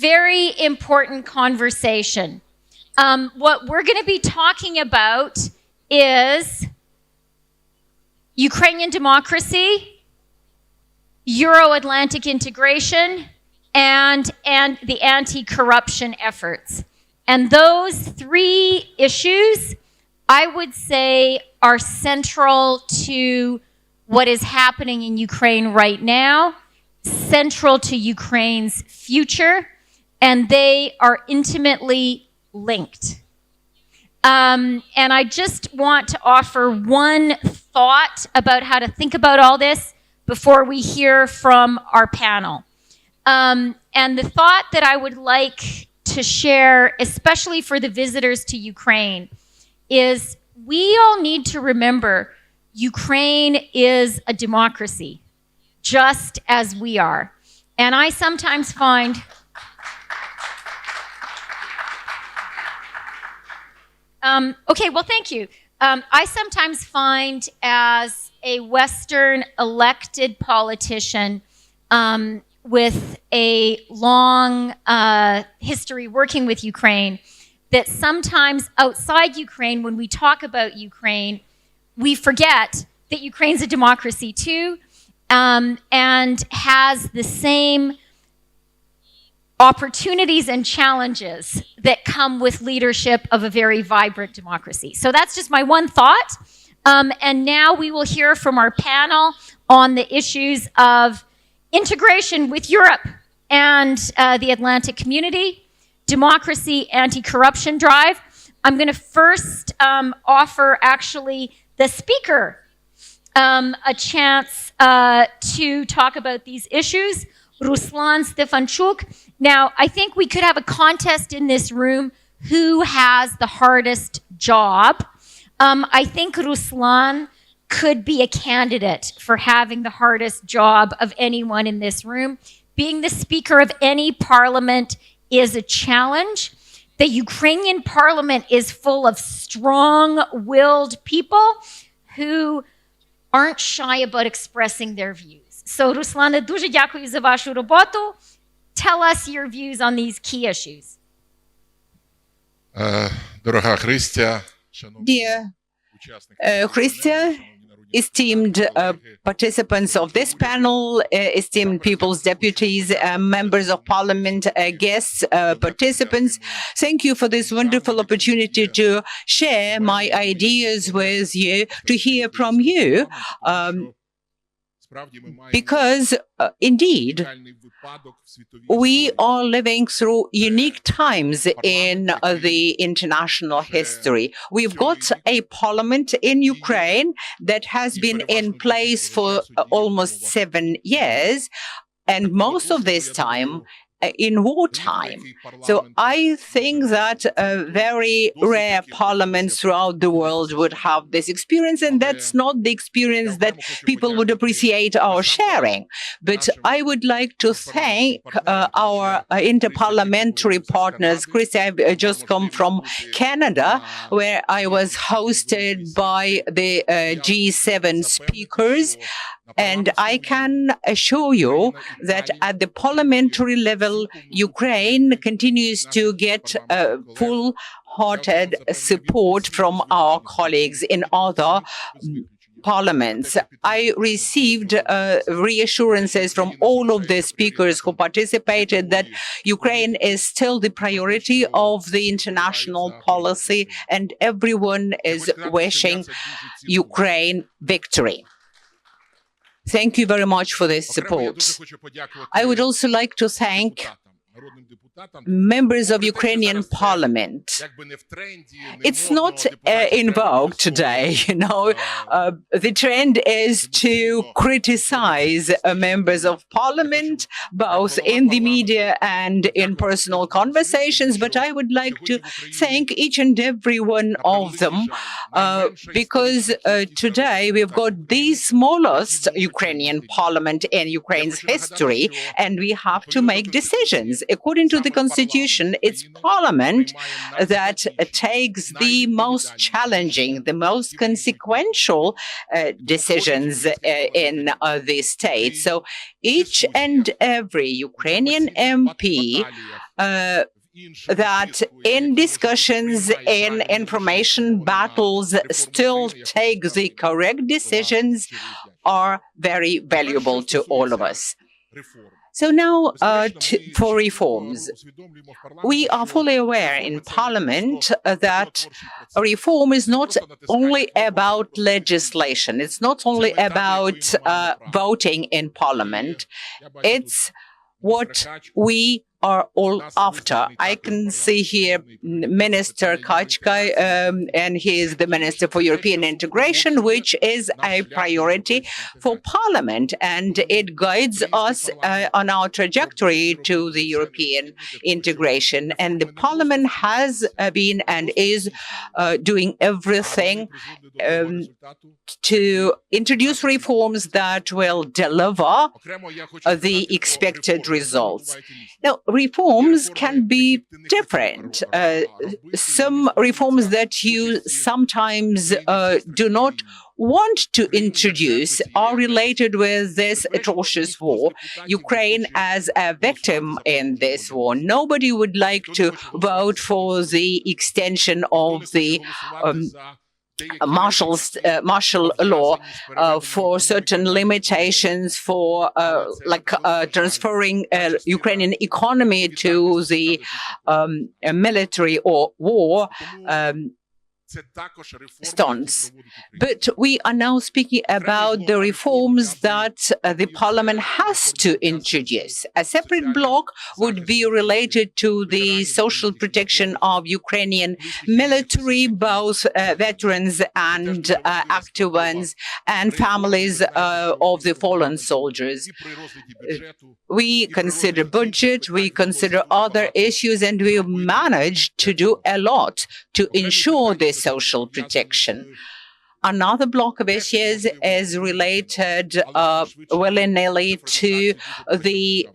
very important conversation. What we're going to be talking about is Ukrainian democracy, Euro-Atlantic integration, and the anti-corruption efforts. And those three issues, I would say, are central to what is happening in Ukraine right now, central to Ukraine's future, and they are intimately linked. And I just want to offer one thought about how to think about all this before we hear from our panel. And the thought that I would like to share, especially for the visitors to Ukraine, is we all need to remember Ukraine is a democracy, just as we are. And I sometimes find okay, well, thank you. I sometimes find as a Western elected politician with a long history working with Ukraine, that sometimes outside Ukraine, when we talk about Ukraine, we forget that Ukraine's a democracy too, and has the same opportunities and challenges that come with leadership of a very vibrant democracy. So that's just my one thought. And now we will hear from our panel on the issues of integration with Europe and the Atlantic community, democracy, anti-corruption drive. I'm going to first offer actually the speaker a chance to talk about these issues, Ruslan Stefanchuk. Now, I think we could have a contest in this room who has the hardest job. I think Ruslan could be a candidate for having the hardest job of anyone in this room. Being the speaker of any parliament is a challenge. The Ukrainian parliament is full of strong-willed people who aren't shy about expressing their views. So, Руслане, дуже дякую за вашу роботу. Tell us your views on these key issues. Дорога Христя, Dear Christia, esteemed participants of this panel, esteemed people's deputies, members of parliament, guests, participants, thank you for this wonderful opportunity to share my ideas with you, to hear from you. Because indeed, we are living through unique times in the international history. We've got a parliament in Ukraine that has been in place for almost 7 years, and most of this time in wartime. So I think that very rare parliaments throughout the world would have this experience, and that's not the experience that people would appreciate our sharing. But I would like to thank our interparliamentary partners. Chris, I've just come from Canada, where I was hosted by the G7 speakers. And I can assure you that at the parliamentary level, Ukraine continues to get full-hearted support from our colleagues in other parliaments. I received reassurances from all of the speakers who participated that Ukraine is still the priority of the international policy, and everyone is wishing Ukraine victory. Thank you very much for this support. I would also like to thank members of Ukrainian parliament. It's not in vogue today, you know. The trend is to criticize members of parliament, both in the media and in personal conversations, but I would like to thank each and every one of them because today we've got the smallest Ukrainian parliament in Ukraine's history, and we have to make decisions. According to the Constitution, it's Parliament that takes the most challenging, the most consequential decisions in the state. So each and every Ukrainian MP that in discussions, in information battles, still take the correct decisions are very valuable to all of us. So now for reforms. We are fully aware in Parliament that reform is not only about legislation. It's not only about voting in Parliament. It's what we are all after. I can see here Minister Kačka, and he is the Minister for European Integration, which is a priority for Parliament, and it guides us on our trajectory to the European integration. And the Parliament has been and is doing everything to introduce reforms that will deliver the expected results. Now, reforms can be different. Some reforms that you sometimes do not want to introduce are related with this atrocious war. Ukraine as a victim in this war. Nobody would like to vote for the extension of the martial law for certain limitations for transferring Ukrainian economy to the military or war stance. But we are now speaking about the reforms that the Parliament has to introduce. A separate block would be related to the social protection of Ukrainian military, both veterans and active ones, and families of the fallen soldiers. We consider budget, we consider other issues, and we have managed to do a lot to ensure this social protection. Another block of issues is related willy-nilly to the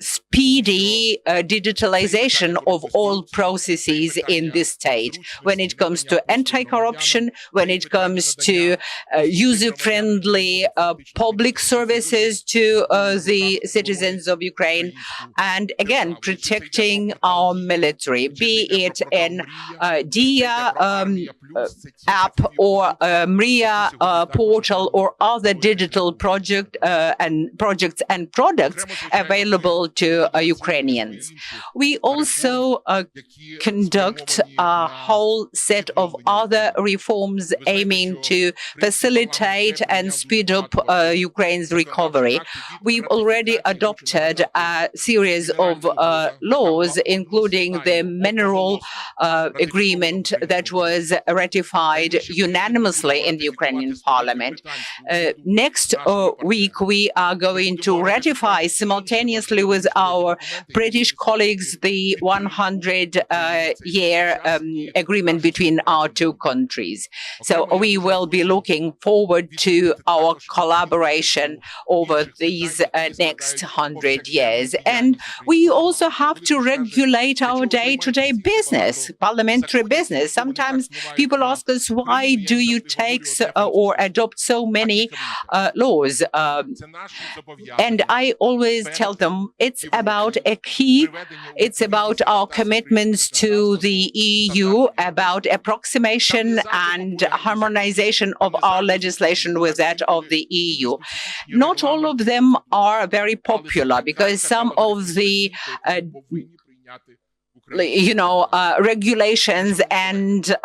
speedy digitalization of all processes in this state. When it comes to anti-corruption, when it comes to user-friendly public services to the citizens of Ukraine, and again, protecting our military, be it in DIA app or MRIA portal or other digital projects and products available to Ukrainians. We also conduct a whole set of other reforms aiming to facilitate and speed up Ukraine's recovery. We've already adopted a series of laws, including the mineral agreement that was ratified unanimously in the Ukrainian parliament. Next week, we are going to ratify simultaneously with our British colleagues the 100-year agreement between our two countries. So we will be looking forward to our collaboration over these next 100 years. And we also have to regulate our day-to-day business, parliamentary business. Sometimes people ask us, why do you take or adopt so many laws? And I always tell them it's about a key, it's about our commitments to the EU, about approximation and harmonization of our legislation with that of the EU. Not all of them are very popular because some of the regulations and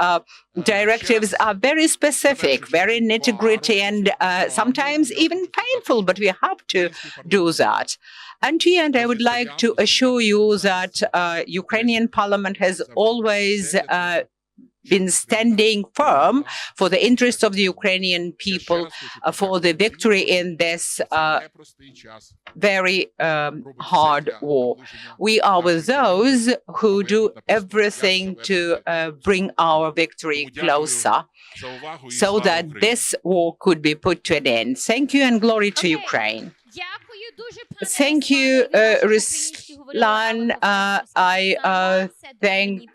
directives are very specific, very nitty-gritty, and sometimes even painful, but we have to do that. And to the end, I would like to assure you that Ukrainian Parliament has always been standing firm for the interests of the Ukrainian people, for the victory in this very hard war. We are with those who do everything to bring our victory closer so that this war could be put to an end. Thank you and glory to Ukraine. Thank you, Lan, I thank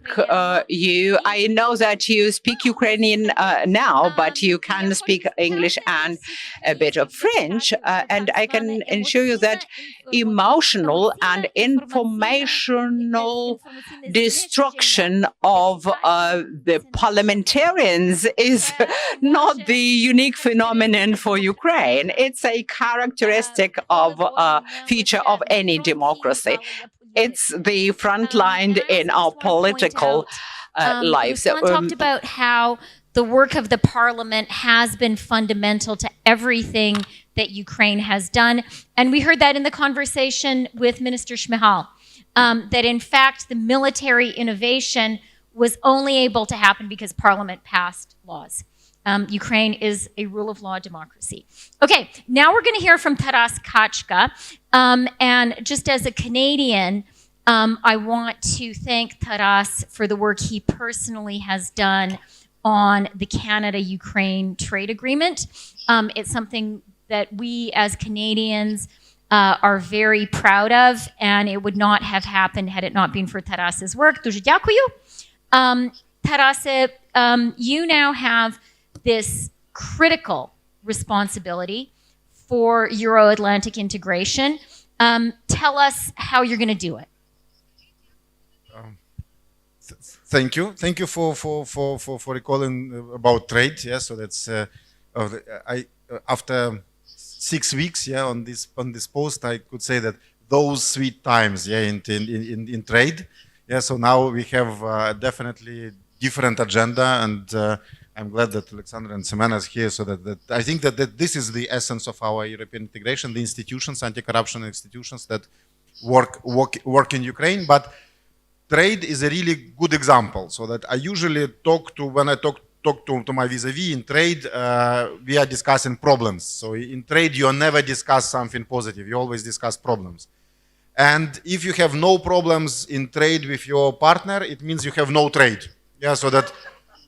you. I know that you speak Ukrainian now, but you can speak English and a bit of French. And I can assure you that emotional and informational destruction of the parliamentarians is not the unique phenomenon for Ukraine. It's a characteristic of feature of any democracy. It's the front line in our political lives. Ruslan talked about how the work of the parliament has been fundamental to everything that Ukraine has done. And we heard that in the conversation with Minister Shmihal, that in fact the military innovation was only able to happen because parliament passed laws. Ukraine is a rule of law democracy. Okay, now we're going to hear from Taras Kačka. And just as a Canadian, I want to thank Taras for the work he personally has done on the Canada-Ukraine trade agreement. It's something that we as Canadians are very proud of, and it would not have happened had it not been for Taras's work. Дуже дякую. Taras, you now have this critical responsibility for Euro-Atlantic integration. Tell us how you're going to do it. Thank you. Thank you for recalling about trade. Yeah, so that's after 6 weeks, yeah, on this post, I could say that those sweet times, yeah, in trade. Yeah, so now we have definitely different agenda, and I'm glad that Oleksandr and Semen is here. So that I think that this is the essence of our European integration: the institutions, anti-corruption institutions that work in Ukraine, but. Trade is a really good example. So that I usually talk to, when I talk to my vis-a-vis in trade, we are discussing problems. So in trade, you never discuss something positive. You always discuss problems. And if you have no problems in trade with your partner, it means you have no trade. Yeah. So that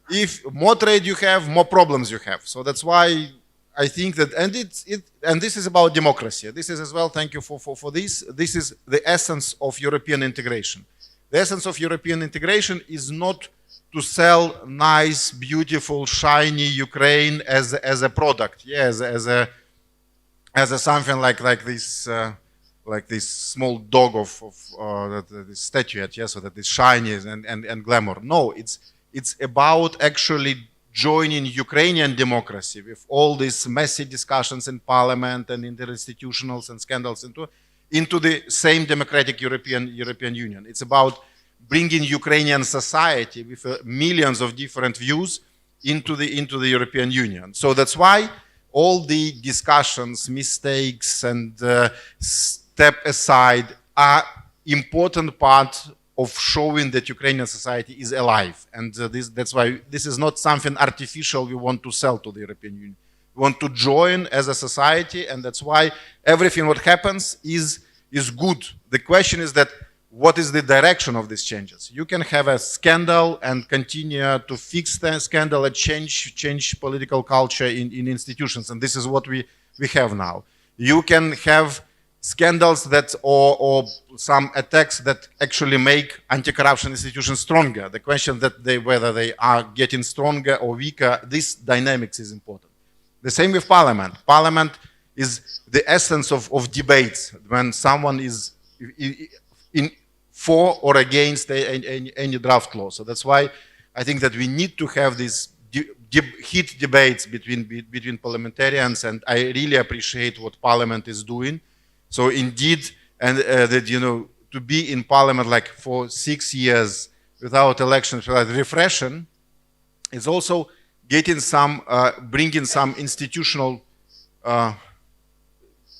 if more trade you have, more problems you have. So that's why I think that, and this is about democracy. This is as well. Thank you for this. This is the essence of European integration. The essence of European integration is not to sell nice, beautiful, shiny Ukraine as a product, yeah, as a something like this small dog of this statuette, yeah, so that is shiny and glamour. No, it's about actually joining Ukrainian democracy with all these messy discussions in parliament and interinstitutionals and scandals into the same democratic European Union. It's about bringing Ukrainian society with millions of different views into the European Union. So that's why all the discussions, mistakes, and step aside are important part of showing that Ukrainian society is alive. And that's why this is not something artificial we want to sell to the European Union. We want to join as a society, and that's why everything what happens is good. The question is that what is the direction of these changes? You can have a scandal and continue to fix the scandal and change political culture in institutions, and this is what we have now. You can have scandals that or some attacks that actually make anti-corruption institutions stronger. The question that whether they are getting stronger or weaker, this dynamics is important. The same with parliament. Parliament is the essence of debates when someone is in for or against any draft law. So that's why I think that we need to have these heat debates between parliamentarians, and I really appreciate what Parliament is doing. So indeed, and that, you know, to be in Parliament like for 6 years without elections, without refreshing, is also getting some, bringing some institutional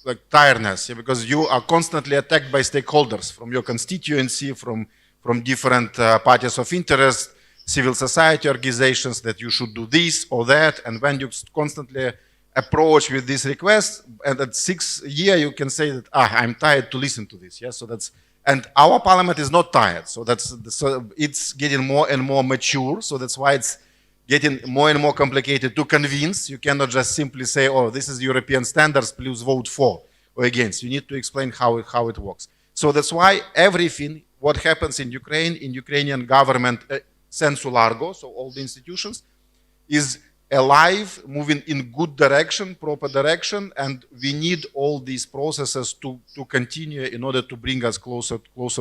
like tiredness, yeah, because you are constantly attacked by stakeholders from your constituency, from different parties of interest, civil society organizations, that you should do this or that. And when you constantly approach with this request, and at 6th year you can say that I'm tired to listen to this. Yeah, so that's, and our parliament is not tired. So it's getting more and more mature. So that's why it's getting more and more complicated to convince. You cannot just simply say, oh, this is European standards, please vote for or against. You need to explain how it works. So that's why everything, what happens in Ukraine, in Ukrainian government, sensu largo, so all the institutions, is alive, moving in good direction, proper direction, and we need all these processes to continue in order to bring us closer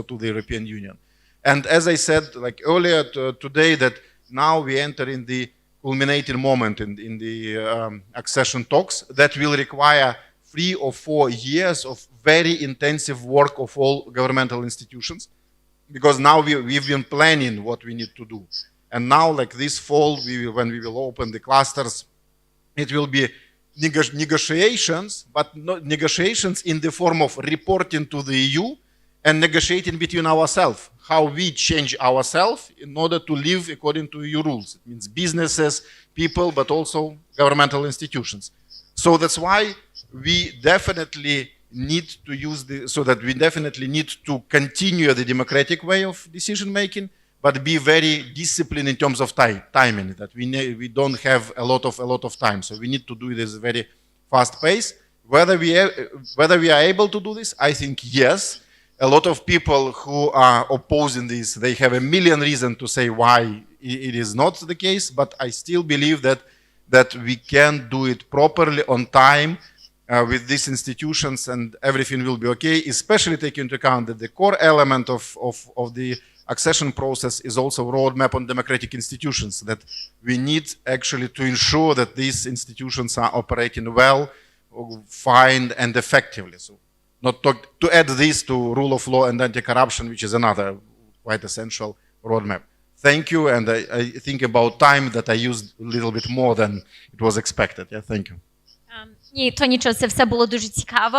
to the European Union. And as I said, like earlier today, that now we enter in the culminating moment in the accession talks that will require 3 or 4 years of very intensive work of all governmental institutions, because now we've been planning what we need to do. And now, like this fall, when we will open the clusters, it will be negotiations, but not negotiations in the form of reporting to the EU and negotiating between ourselves, how we change ourselves in order to live according to EU rules. It means businesses, people, but also governmental institutions. So that's why we definitely need to use we definitely need to continue the democratic way of decision making, but be very disciplined in terms of timing. That we don't have a lot of time, so we need to do this very fast pace. Whether we are able to do this, I think yes. A lot of people who are opposing this, they have a million reasons to say why it is not the case, but I still believe that we can do it properly on time with these institutions, and everything will be okay, especially taking into account that the core element of the accession process is also a roadmap on democratic institutions, that we need actually to ensure that these institutions are operating well, fine, and effectively. So not to add this to rule of law and anti-corruption, which is another quite essential roadmap. Thank you, and I think about time that I used a little bit more than it was expected. Yeah, thank you. Ні, то нічого, це все було дуже цікаво.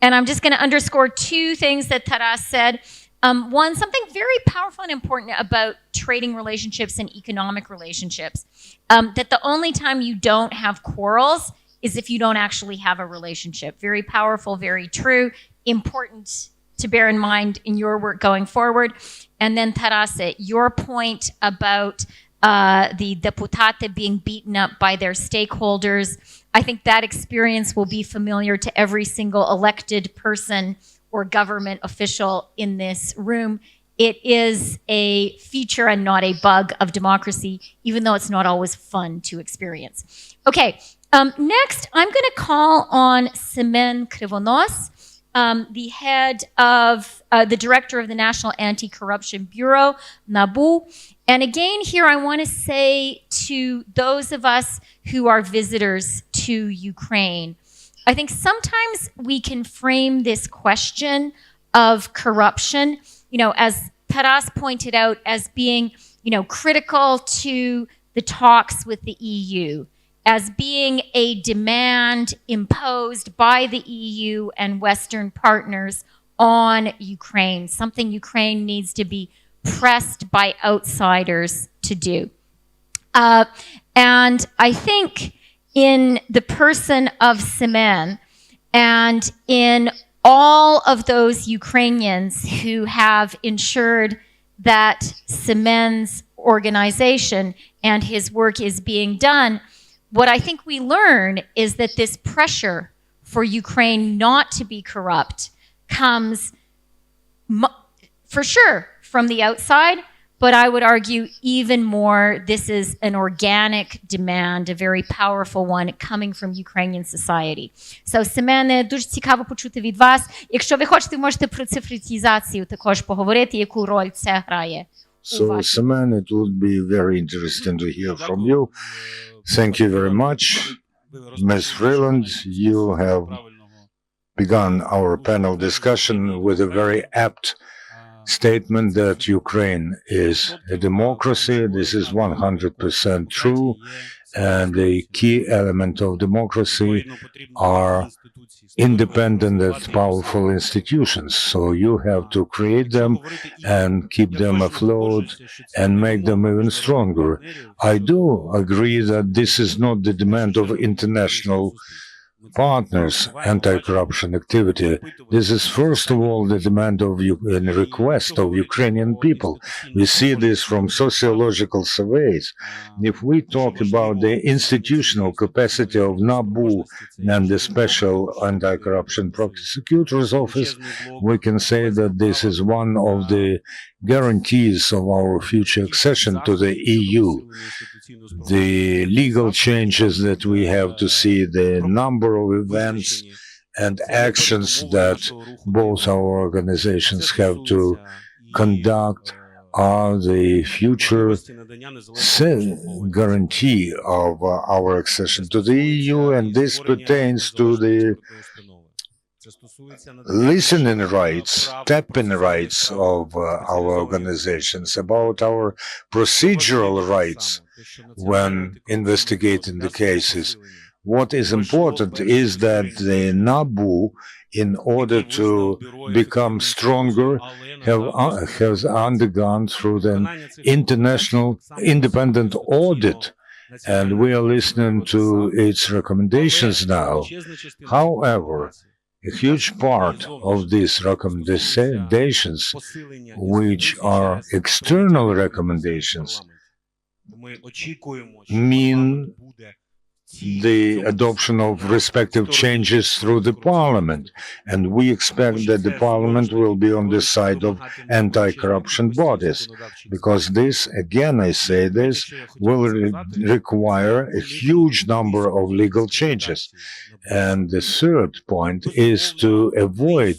And I'm just going to underscore 2 things that Taras said. One, something very powerful and important about trading relationships and economic relationships, that the only time you don't have quarrels is if you don't actually have a relationship. Very powerful, very true, important to bear in mind in your work going forward. And then Taras, your point about the deputate being beaten up by their stakeholders, I think that experience will be familiar to every single elected person or government official in this room. It is a feature and not a bug of democracy, even though it's not always fun to experience. Okay, next I'm going to call on Semen Kryvonos, the head of, the director of the National Anti-Corruption Bureau, NABU. And again, here I want to say to those of us who are visitors to Ukraine, I think sometimes we can frame this question of corruption, as Taras pointed out, as being, critical to the talks with the EU, as being a demand imposed by the EU and Western partners on Ukraine, something Ukraine needs to be pressed by outsiders to do. And I think in the person of Semen and in all of those Ukrainians who have ensured that Semen's organization and his work is being done, what I think we learn is that this pressure for Ukraine not to be corrupt comes for sure from the outside, but I would argue even more, this is an organic demand, a very powerful one coming from Ukrainian society. So, Семене, дуже цікаво почути від вас. Якщо ви хочете, можете про цифровізацію також поговорити, яку роль це грає. So, Semen, it would be very interesting to hear from you. Thank you very much. Ms. Freeland, you have begun our panel discussion with a very apt statement that Ukraine is a democracy. This is 100% true. And the key element of democracy are independent and powerful institutions. So you have to create them and keep them afloat and make them even stronger. I do agree that this is not the demand of international partners' anti-corruption activity. This is first of all the demand of and request of Ukrainian people. We see this from sociological surveys. If we talk about the institutional capacity of NABU and the Special Anti-Corruption Prosecutor's Office, we can say that this is one of the guarantees of our future accession to the EU. The legal changes that we have to see, the number of events and actions that both our organizations have to conduct are the future guarantee of our accession to the EU, and this pertains to the listening rights, tapping rights of our organizations, about our procedural rights when investigating the cases. What is important is that the NABU, in order to become stronger, has undergone through the international independent audit, and we are listening to its recommendations now. However, a huge part of these recommendations, which are external recommendations, mean the adoption of respective changes through the parliament, and we expect that the parliament will be on the side of anti-corruption bodies, because this, again I say this, will require a huge number of legal changes. And the third point is to avoid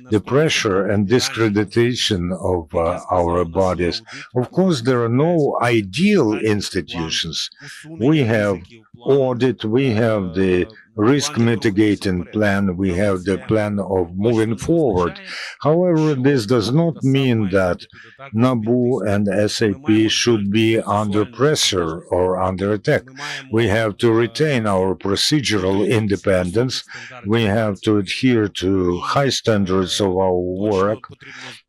the pressure and discreditation of our bodies. Of course, there are no ideal institutions. We have audit, we have the risk mitigating plan, we have the plan of moving forward. However, this does not mean that NABU and SAP should be under pressure or under attack. We have to retain our procedural independence, we have to adhere to high standards of our work,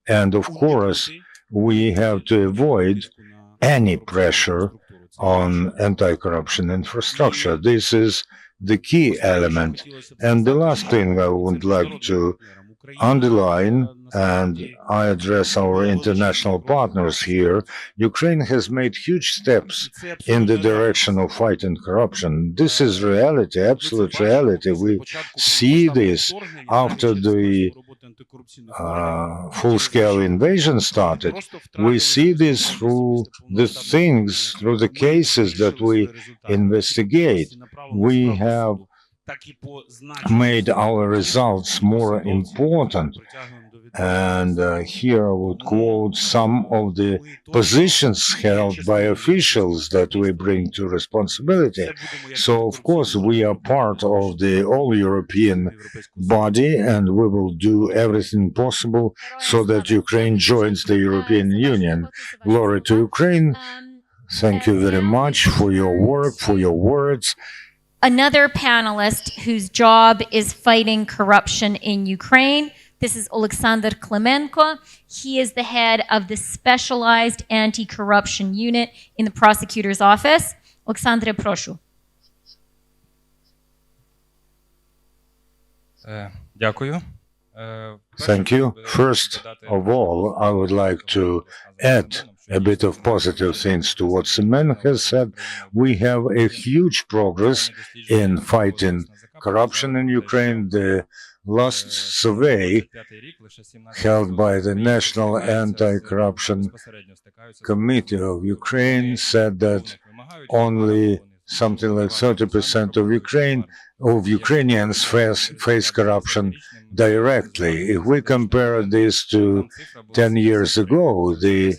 and of course, we have to avoid any pressure on anti-corruption infrastructure. This is the key element. And the last thing I would like to underline, and I address our international partners here, Ukraine has made huge steps in the direction of fighting corruption. This is reality, absolute reality. We see this after the full-scale invasion started. We see this through the things, through the cases that we investigate. We have made our results more important. And here I would quote some of the positions held by officials that we bring to responsibility. So, of course, we are part of the all-European body, and we will do everything possible so that Ukraine joins the European Union. Glory to Ukraine. Thank you very much for your work, for your words. Another panelist whose job is fighting corruption in Ukraine. This is Oleksandr Klymenko. He is the head of the Specialized Anti-Corruption Unit in the Prosecutor's Office. Oleksandr, прошу. Thank you. First of all, I would like to add a bit of positive things to what Semen has said. We have a huge progress in fighting corruption in Ukraine. The last survey held by the National Anti-Corruption Committee of Ukraine said that only something like 30% of Ukrainians face corruption directly. If we compare this to 10 years ago, the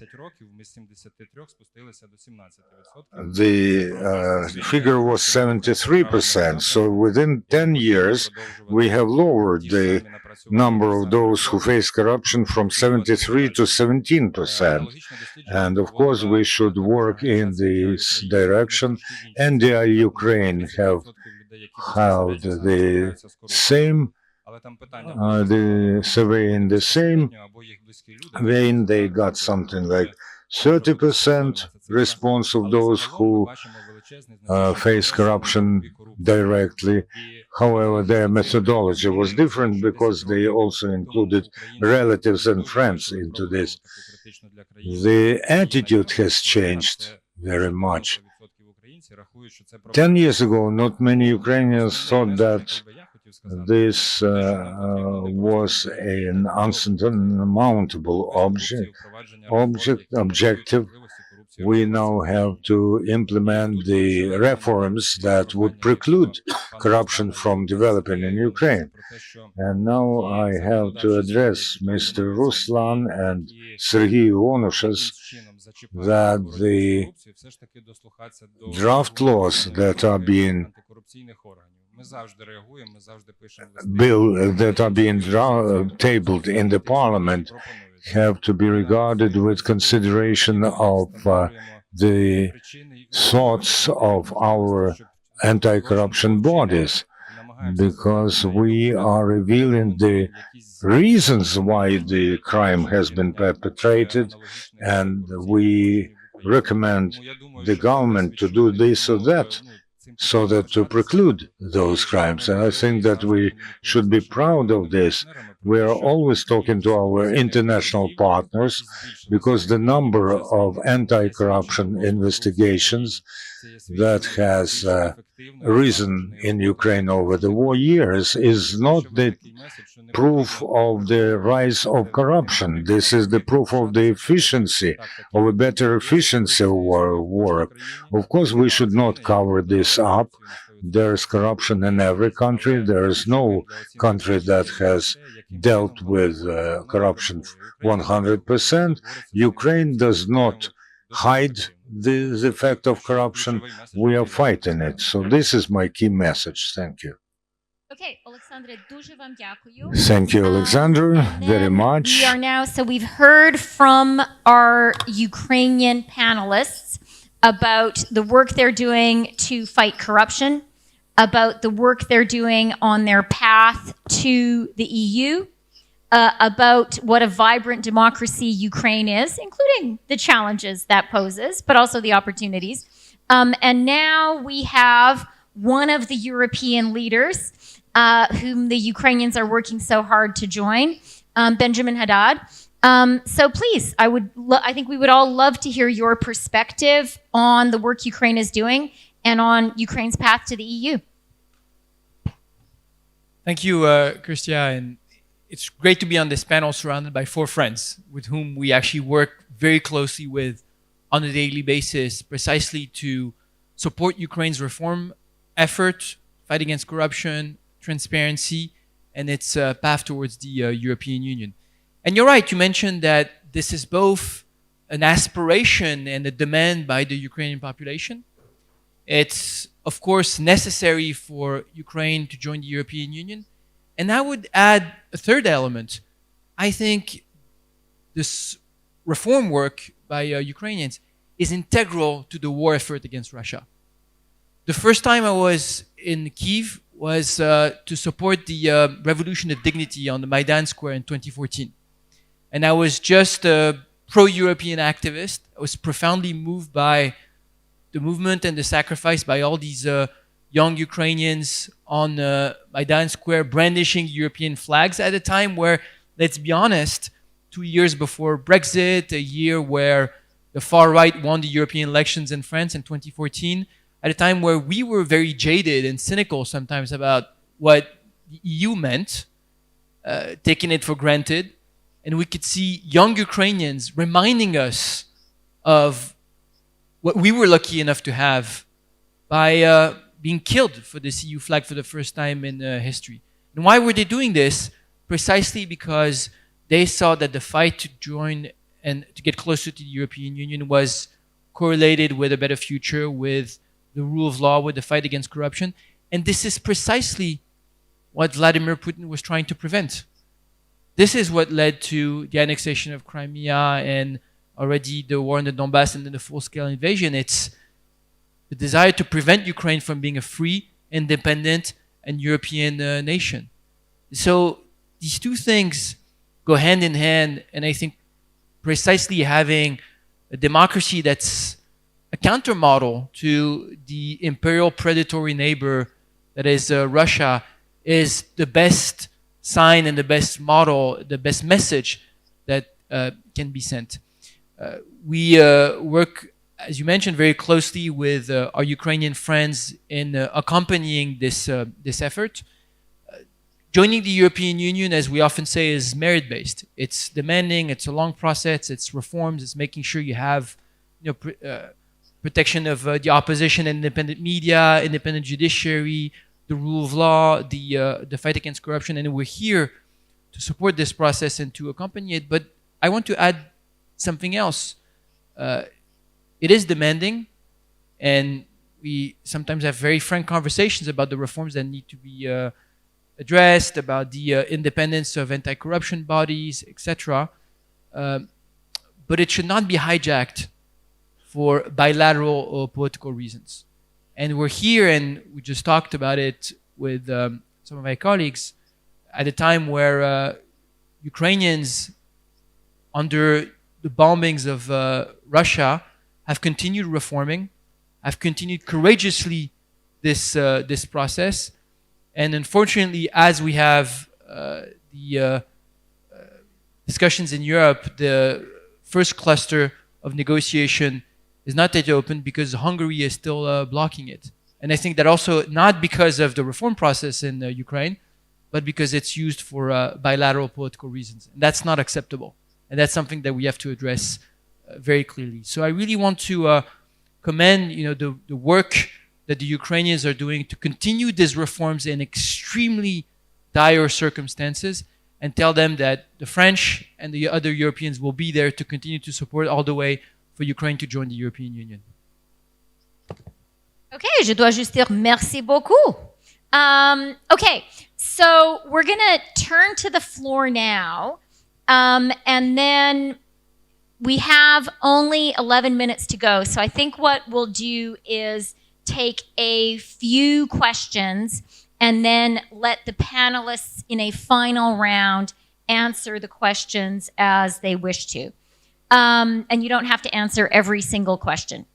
figure was 73%. So within 10 years, we have lowered the number of those who face corruption from 73 to 17%. And of course, we should work in this direction. NDI Ukraine have held the same the survey in the same vein. They got something like 30% response of those who face corruption directly. However, their methodology was different because they also included relatives and friends into this. The attitude has changed very much. 10 years ago, not many Ukrainians thought that this was an unsurmountable objective. We now have to implement the reforms that would preclude corruption from developing in Ukraine. And now I have to address Mr. Ruslan and Sergei Ivanovich that the draft laws that are being tabled in the parliament have to be regarded with consideration of the thoughts of our anti-corruption bodies, because we are revealing the reasons why the crime has been perpetrated, and we recommend the government to do this or that, so that to preclude those crimes. And I think that we should be proud of this. We are always talking to our international partners, because the number of anti-corruption investigations that has risen in Ukraine over the war years is not the proof of the rise of corruption. This is the proof of the efficiency, of a better efficiency of our work. Of course, we should not cover this up. There is corruption in every country. There is no country that has dealt with corruption 100%. Ukraine does not hide the effect of corruption. We are fighting it. So this is my key message. Thank you. Okay, Oleksandr, дуже вам дякую. Thank you, Alexander, very much. We are now, so we've heard from our Ukrainian panelists about the work they're doing to fight corruption, about the work they're doing on their path to the EU, about what a vibrant democracy Ukraine is, including the challenges that poses, but also the opportunities. And now we have one of the European leaders whom the Ukrainians are working so hard to join, Benjamin Haddad. So please, I think we would all love to hear your perspective on the work Ukraine is doing and on Ukraine's path to the EU. Thank you, Christia. And it's great to be on this panel surrounded by four friends with whom we actually work very closely with on a daily basis, precisely to support Ukraine's reform effort, fight against corruption, transparency, and its path towards the European Union. And you're right, you mentioned that this is both an aspiration and a demand by the Ukrainian population. It's, of course, necessary for Ukraine to join the European Union. And I would add a third element. I think this reform work by Ukrainians is integral to the war effort against Russia. The first time I was in Kyiv was to support the Revolution of Dignity on the Maidan Square in 2014. And I was just a pro-European activist. I was profoundly moved by the movement and the sacrifice by all these young Ukrainians on Maidan Square brandishing European flags at a time where, let's be honest, 2 years before Brexit, a year where the far right won the European elections in France in 2014, at a time where we were very jaded and cynical sometimes about what the EU meant, taking it for granted. And we could see young Ukrainians reminding us of what we were lucky enough to have by being killed for this EU flag for the first time in history. And why were they doing this? Precisely because they saw that the fight to join and to get closer to the European Union was correlated with a better future, with the rule of law, with the fight against corruption. And this is precisely what Vladimir Putin was trying to prevent. This is what led to the annexation of Crimea and already the war in the Donbass and then the full-scale invasion. It's the desire to prevent Ukraine from being a free, independent, and European nation. So these two things go hand in hand, and I think precisely having a democracy that's a counter model to the imperial predatory neighbor that is Russia is the best sign and the best model, the best message that can be sent. We work, as you mentioned, very closely with our Ukrainian friends in accompanying this effort. Joining the European Union, as we often say, is merit-based. It's demanding, it's a long process, it's reforms, it's making sure you have protection of the opposition, independent media, independent judiciary, the rule of law, the fight against corruption, and we're here to support this process and to accompany it. But I want to add something else. It is demanding, and we sometimes have very frank conversations about the reforms that need to be addressed, about the independence of anti-corruption bodies, etc. But it should not be hijacked for bilateral or political reasons. And we're here, and we just talked about it with some of my colleagues, at a time where Ukrainians, under the bombings of Russia, have continued reforming, have continued courageously this process. And unfortunately, as we have the discussions in Europe, the first cluster of negotiation is not yet open because Hungary is still blocking it. And I think that also not because of the reform process in Ukraine, but because it's used for bilateral political reasons. And that's not acceptable. And that's something that we have to address very clearly. So I really want to commend the work that the Ukrainians are doing to continue these reforms in extremely dire circumstances, and tell them that the French and the other Europeans will be there to continue to support all the way for Ukraine to join the European Union. Okay, je dois juste dire merci beaucoup. Okay, so we're going to turn to the floor now, and then we have only 11 minutes to go. So I think what we'll do is take a few questions and then let the panelists in a final round answer the questions as they wish to. And you don't have to answer every single question.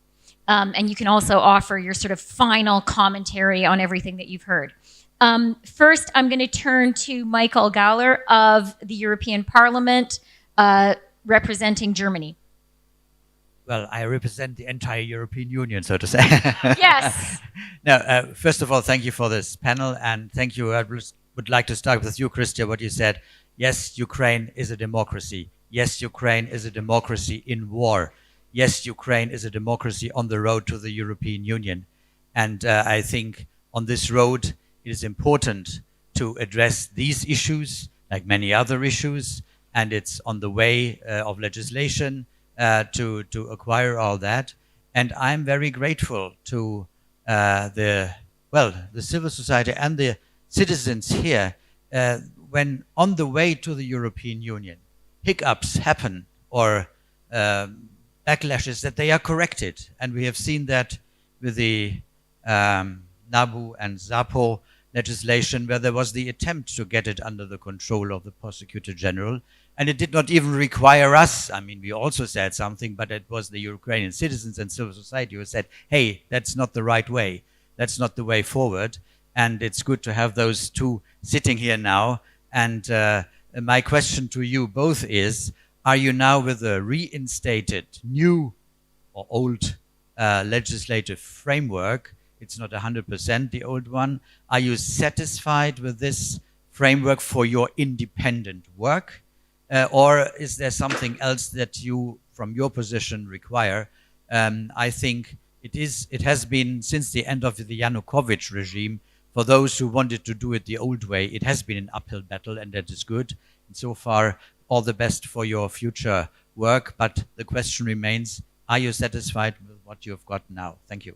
And you can also offer your sort of final commentary on everything that you've heard. First, I'm going to turn to Michael Gahler of the European Parliament, representing Germany. Well, I represent the entire European Union, so to say. Yes. No, first of all, thank you for this panel, and thank you. I would like to start with you, Christia, what you said. Yes, Ukraine is a democracy. Yes, Ukraine is a democracy in war. Yes, Ukraine is a democracy on the road to the European Union. And I think on this road, it is important to address these issues, like many other issues, and it's on the way of legislation to acquire all that. And I'm very grateful to the civil society and the citizens here. When on the way to the European Union, hiccups happen or backlashes, that they are corrected. And we have seen that with the NABU and ZAPO legislation, where there was the attempt to get it under the control of the Prosecutor General. And it did not even require us. I mean, we also said something, but it was the Ukrainian citizens and civil society who said, hey, that's not the right way. That's not the way forward. And it's good to have those two sitting here now. And my question to you both is, are you now with a reinstated new or old legislative framework? It's not 100% the old one. Are you satisfied with this framework for your independent work? Or is there something else that you, from your position, require? I think it has been, since the end of the Yanukovych regime, for those who wanted to do it the old way, it has been an uphill battle, and that is good. And so far, all the best for your future work. But the question remains, are you satisfied with what you've got now? Thank you.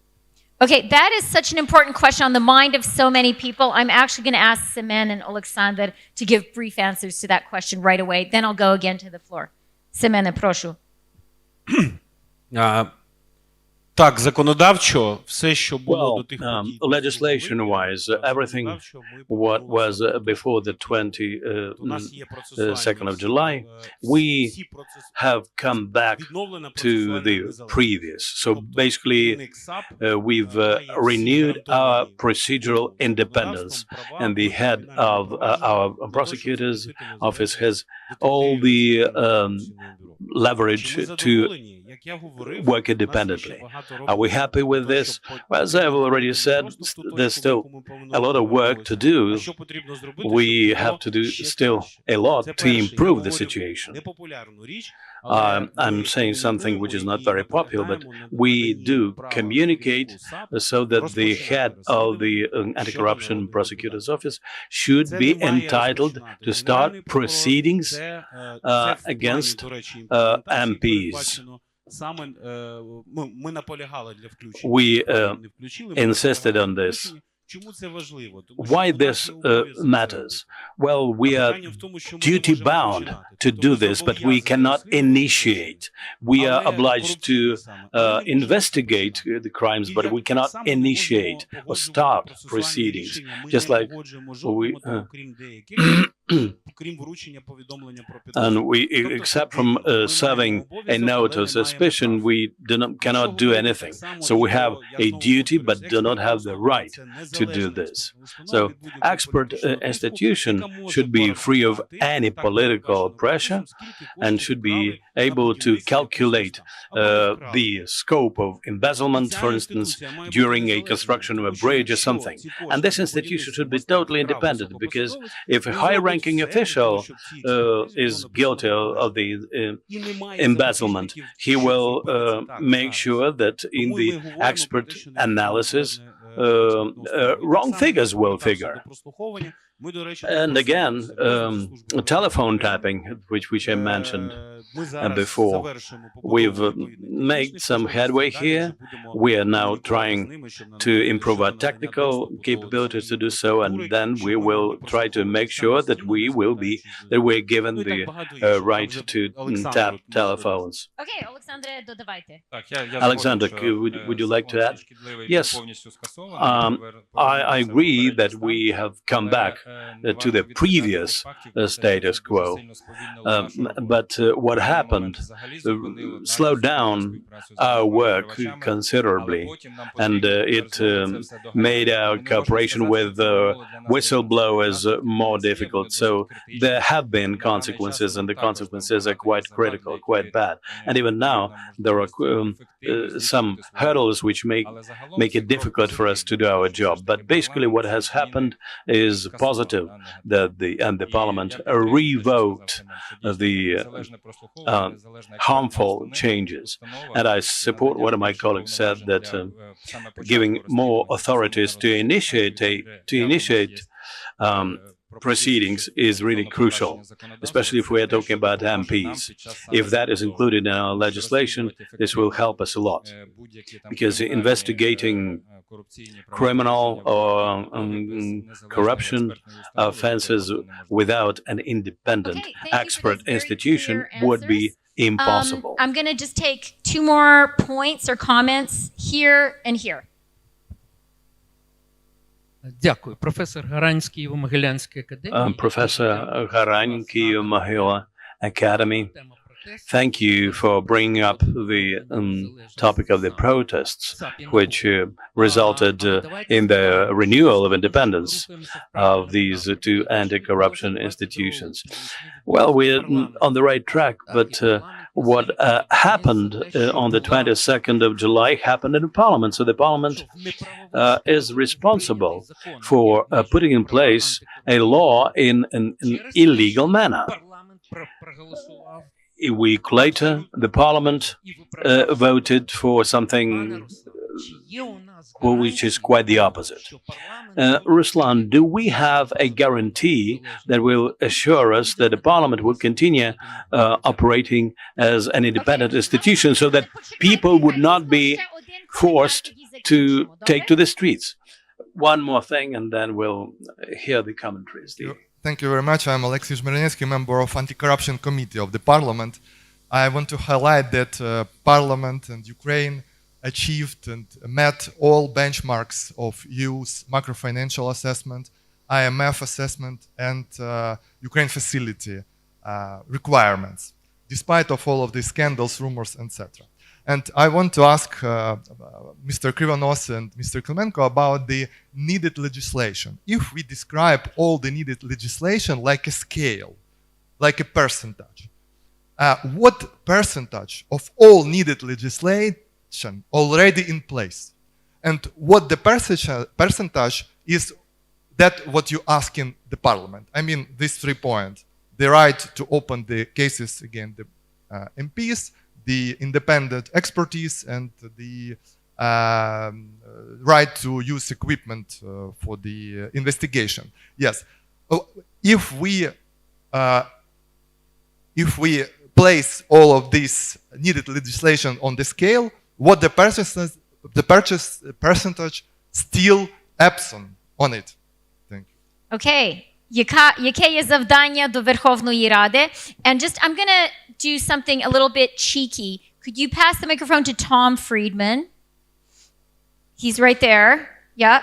Okay, that is such an important question on the mind of so many people. I'm actually going to ask Semen and Oleksandr to give brief answers to that question right away. Then I'll go again to the floor. Semen, proшу. Так, законодавчо, все, що було до Well, тих подій. legislation-wise, everything what was before the 22nd of July, we have come back to the previous. So basically, we've renewed our procedural independence, and the head of our prosecutor's office has all the leverage to work independently. Are we happy with this? Well, as I've already said, there's still a lot of work to do. We have to do still a lot to improve the situation. I'm saying something which is not very popular, but we do communicate so that the head of the anti-corruption prosecutor's office should be entitled to start proceedings against MPs. We insisted on this. Why this matters? Well, we are duty-bound to do this, but we cannot initiate. We are obliged to investigate the crimes, but we cannot initiate or start proceedings. Just like we... And we, except from serving a note of suspicion, we cannot do anything. So we have a duty, but do not have the right to do this. So expert institution should be free of any political pressure and should be able to calculate the scope of embezzlement, for instance, during a construction of a bridge or something. And this institution should be totally independent, because if a high-ranking official is guilty of the embezzlement, he will make sure that in the expert analysis, wrong figures will figure. And again, telephone tapping, which I mentioned before, we've made some headway here. We are now trying to improve our technical capabilities to do so, and then we will try to make sure that we're given the right to tap telephones. Okay, Oleksandr, dodавайте. Alexander, would you like to add? Yes, I agree that we have come back to the previous status quo. But what happened slowed down our work considerably, and it made our cooperation with whistleblowers more difficult. So there have been consequences, and the consequences are quite critical, quite bad. And even now, there are some hurdles which make it difficult for us to do our job. But basically what has happened is positive, that the Parliament revoked the harmful changes. And I support what my colleagues said, that giving more authorities to initiate proceedings is really crucial, especially if we are talking about MPs. If that is included in our legislation, this will help us a lot, because investigating criminal or corruption offenses without an independent expert institution would be impossible. I'm going to just take 2 more points or comments here and here. Дякую. Професор Гарань з Києво-Могилянської академії. Professor Garань, Kyiv-Mohyla Academy. Thank you for bringing up the topic of the protests, which resulted in the renewal of independence of these 2 anti-corruption institutions. Well, we're on the right track, but what happened on the 22nd of July happened in Parliament. So the Parliament is responsible for putting in place a law in an illegal manner. A week later, the Parliament voted for something which is quite the opposite. Ruslan, do we have a guarantee that will assure us that the Parliament will continue operating as an independent institution, so that people would not be forced to take to the streets? One more thing, and then we'll hear the commentaries. Thank you very much. I'm Oleksandr Klymenko, member of Anti-Corruption Committee of the Parliament. I want to highlight that Parliament and Ukraine achieved and met all benchmarks of EU's macrofinancial assessment, IMF assessment, and Ukraine facility requirements, despite of all of these scandals, rumors, etc. And I want to ask Mr. Kryvonos and Mr. Klymenko about the needed legislation. If we describe all the needed legislation like a scale, like a percentage, what percentage of all needed legislation already in place? And what the percentage is that what you ask in the parliament? I mean, these 3 points: the right to open the cases against the MPs, the independent expertise, and the right to use equipment for the investigation. Yes, if we place all of this needed legislation on the scale, what the percentage still absent on it? Thank you. Okay. Яке є завдання до Верховної Ради? And just, I'm going to do something a little bit cheeky. Could you pass the microphone to Tom Friedman? He's right there. Yeah.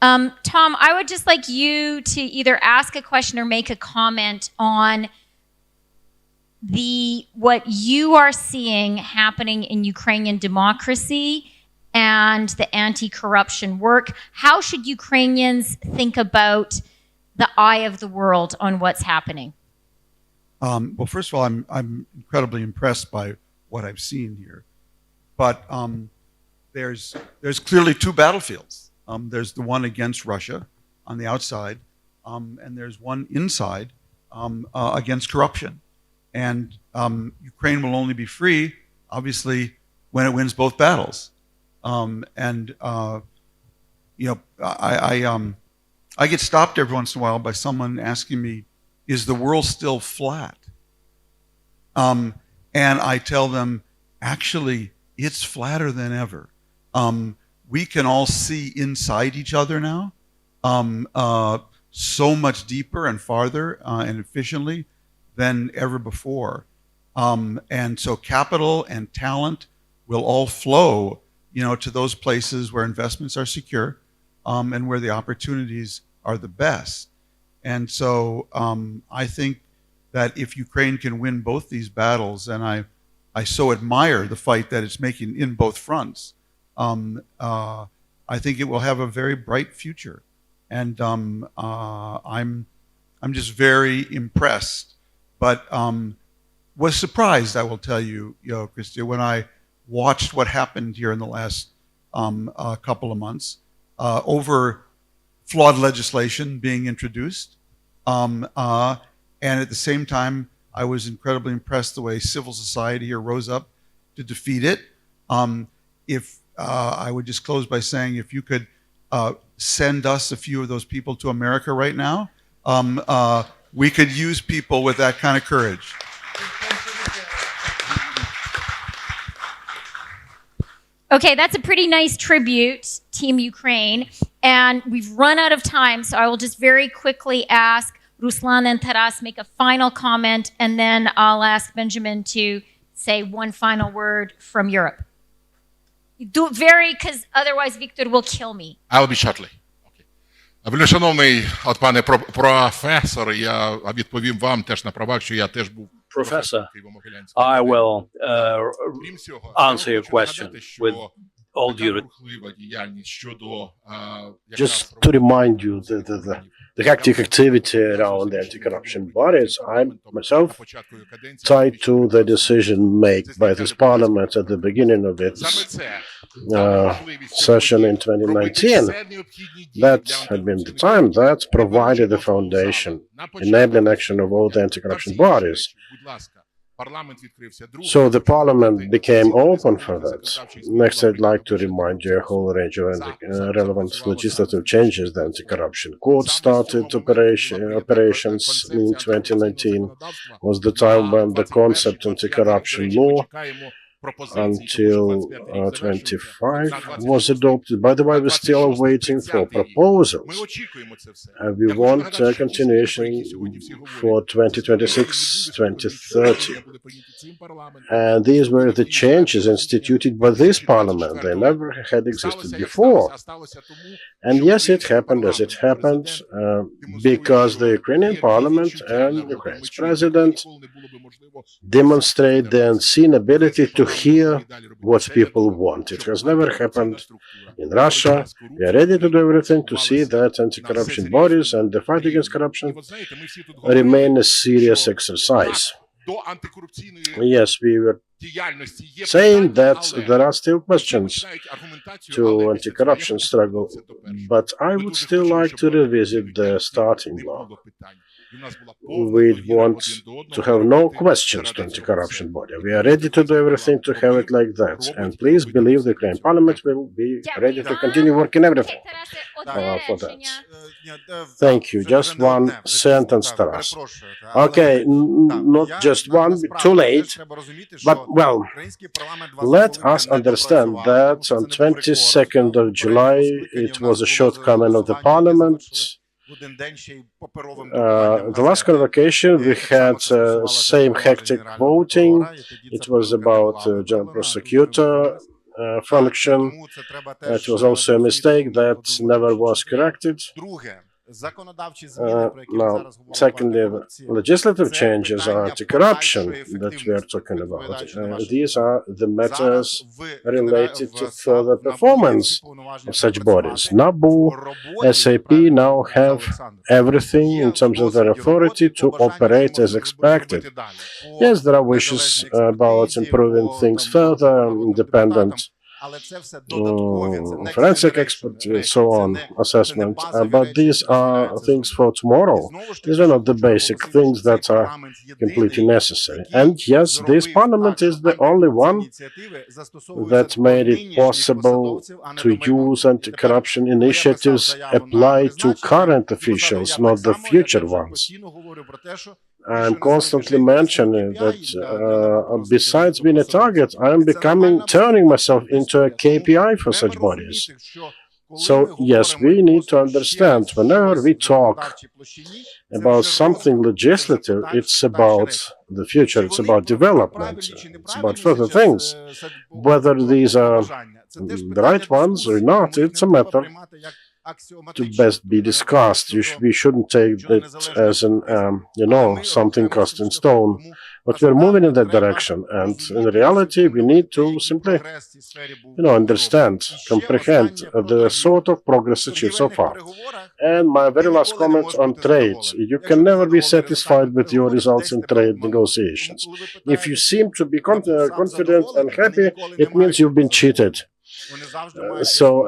Tom, I would just like you to either ask a question or make a comment on what you are seeing happening in Ukrainian democracy and the anti-corruption work. How should Ukrainians think about the eye of the world on what's happening? Well, first of all, I'm incredibly impressed by what I've seen here, but there's clearly 2 battlefields. There's the one against Russia on the outside, and there's one inside against corruption. And Ukraine will only be free, obviously, when it wins both battles. I get stopped every once in a while by someone asking me, is the world still flat? And I tell them, actually, it's flatter than ever. We can all see inside each other now, so much deeper and farther and efficiently than ever before. And so capital and talent will all flow, to those places where investments are secure and where the opportunities are the best. And so I think that if Ukraine can win both these battles, and I so admire the fight that it's making in both fronts, I think it will have a very bright future. And I'm just very impressed, but was surprised, I will tell you, Christia, when I watched what happened here in the last couple of months over flawed legislation being introduced. And at the same time, I was incredibly impressed the way civil society here rose up to defeat it. If I would just close by saying, if you could send us a few of those people to America right now, we could use people with that kind of courage. Okay, that's a pretty nice tribute, Team Ukraine. And we've run out of time, so I will just very quickly ask Ruslan and Taras make a final comment, and then I'll ask Benjamin to say one final word from Europe. Do very, because otherwise Victor will kill me. I'll be shortly. Вельмишановний пане професор, я відповім вам теж на правах, що я теж був Professor, I will answer your question with all due Just to remind you the hectic activity around the anti-corruption bodies, I myself tied to the decision made by this parliament at the beginning of its session in 2019. That had been the time that provided the foundation, enabling action of all the anti-corruption bodies. So the parliament became open for that. Next, I'd like to remind you a whole range of relevant legislative changes. The anti-corruption court started operations in 2019. Was the time when the concept anti-corruption law until 25 was adopted. By the way, we're still waiting for proposals. We want a continuation for 2026, 2030. And these were the changes instituted by this parliament. They never had existed before. And yes, it happened as it happened because the Ukrainian parliament and Ukraine's president demonstrate the unseen ability to hear what people want. It has never happened in Russia. We are ready to do everything to see that anti-corruption bodies and the fight against corruption remain a serious exercise. Yes, we were saying that there are still questions to anti-corruption struggle, but I would still like to revisit the starting block. We want to have no questions to anti-corruption body. We are ready to do everything to have it like that. And please believe the Ukrainian parliament will be ready to continue working everything for that. Thank you. Just one sentence, Taras. Okay, not just one, too late. But, well, let us understand that on 22nd of July, it was a shortcoming of the parliament. The last convocation, we had same hectic voting. It was about general prosecutor function. It was also a mistake that never was corrected. Now, secondly, legislative changes are anti-corruption that we are talking about. These are the matters related to further performance of such bodies. NABU, SAP now have everything in terms of their authority to operate as expected. Yes, there are wishes about improving things further, independent forensic expert and so on, assessment, but these are things for tomorrow. These are not the basic things that are completely necessary. And yes, this parliament is the only one that made it possible to use anti-corruption initiatives applied to current officials, not the future ones. I'm constantly mentioning that besides being a target, I am turning myself into a KPI for such bodies. So, yes, we need to understand, whenever we talk about something legislative, it's about the future, it's about development, it's about further things. Whether these are the right ones or not, it's a matter to best be discussed. We shouldn't take it as an, something cast in stone. But we're moving in that direction. And in reality, we need to simply, understand, comprehend the sort of progress achieved so far. And my very last comment on trade. You can never be satisfied with your results in trade negotiations. If you seem to be confident and happy, it means you've been cheated.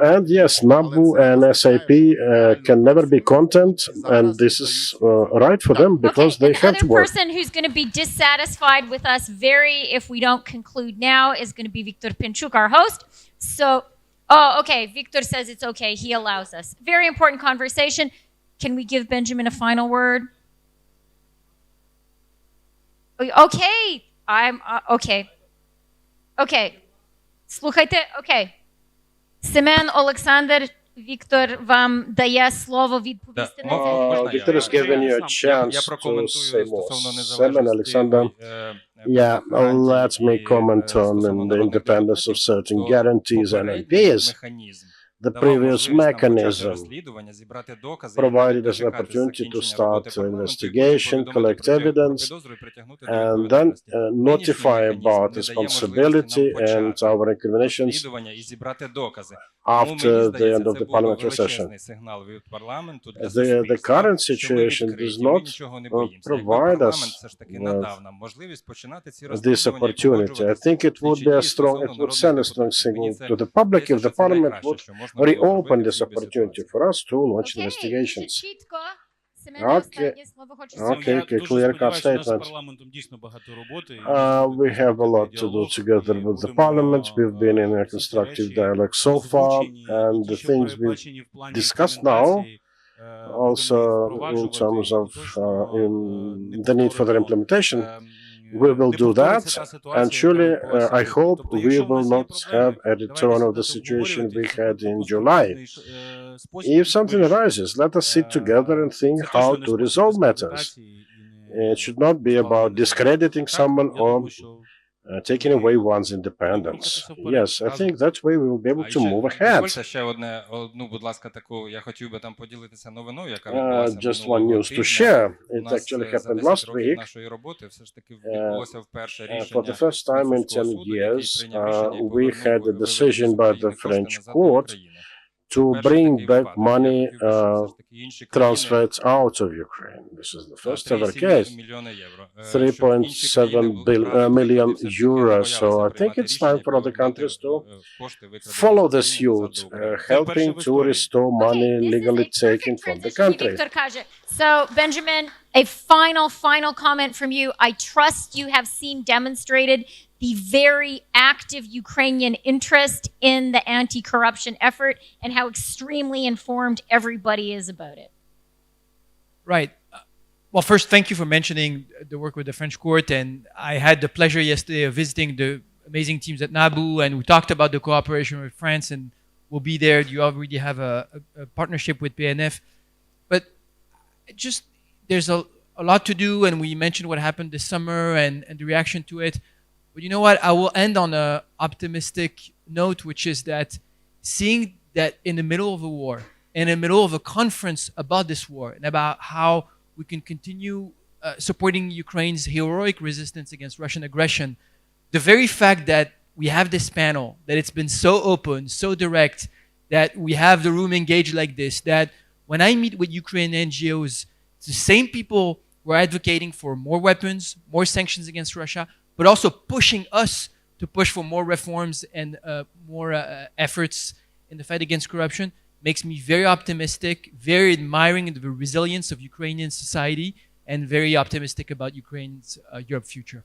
And yes, NABU and SAP can never be content, and this is right for them because they have to work. Another person who's going to be dissatisfied with us if we don't conclude now is going to be Viktor Pinchuk, our host. So, okay, Viktor says it's okay. He allows us. Very important conversation. Can we give Benjamin a final word? Okay, okay. Okay. Слухайте, окей. Семен, Олександр, Віктор вам дає слово відповісти на це. Victor has given you a chance to say more. Semen, Alexander, let me comment on the independence of certain guarantees and ideas. The previous mechanism provided us an opportunity to start investigation, collect evidence, and then notify about responsibility and our incriminations after the end of the parliamentary session. The current situation does not provide us with this opportunity. I think it would send a strong signal to the public if the parliament would reopen this opportunity for us to launch investigations. Okay, clear-cut statement. We have a lot to do together with the parliament. We've been in a constructive dialogue so far, and the things we've discussed now, also in terms of the need for their implementation, We will do that, and surely I hope we will not have a return of the situation we had in July. If something arises, let us sit together and think how to resolve matters. It should not be about discrediting someone or taking away one's independence. Yes, I think that way we will be able to move ahead. Just one news to share. It actually happened last week. For the first time in 10 years, we had a decision by the French court to bring back money transferred out of Ukraine. This is the first ever case. 3.7 million euros. So I think it's time for other countries to follow the suit, helping to restore money legally taken from the country. So, Benjamin, a final comment from you. I trust you have seen demonstrated the very active Ukrainian interest in the anti-corruption effort and how extremely informed everybody is about it. Right. Well, first, thank you for mentioning the work with the French court. And I had the pleasure yesterday of visiting the amazing teams at NABU, and we talked about the cooperation with France, and we'll be there. You already have a partnership with PNF. But just, there's a lot to do, and we mentioned what happened this summer and the reaction to it. But you know what? I will end on an optimistic note, which is that seeing that in the middle of a war, in the middle of a conference about this war and about how we can continue supporting Ukraine's heroic resistance against Russian aggression, the very fact that we have this panel, that it's been so open, so direct, that we have the room engaged like this, that when I meet with Ukrainian NGOs, it's the same people who are advocating for more weapons, more sanctions against Russia, but also pushing us to push for more reforms and more efforts in the fight against corruption, makes me very optimistic, very admiring of the resilience of Ukrainian society, and very optimistic about Ukraine's Europe future.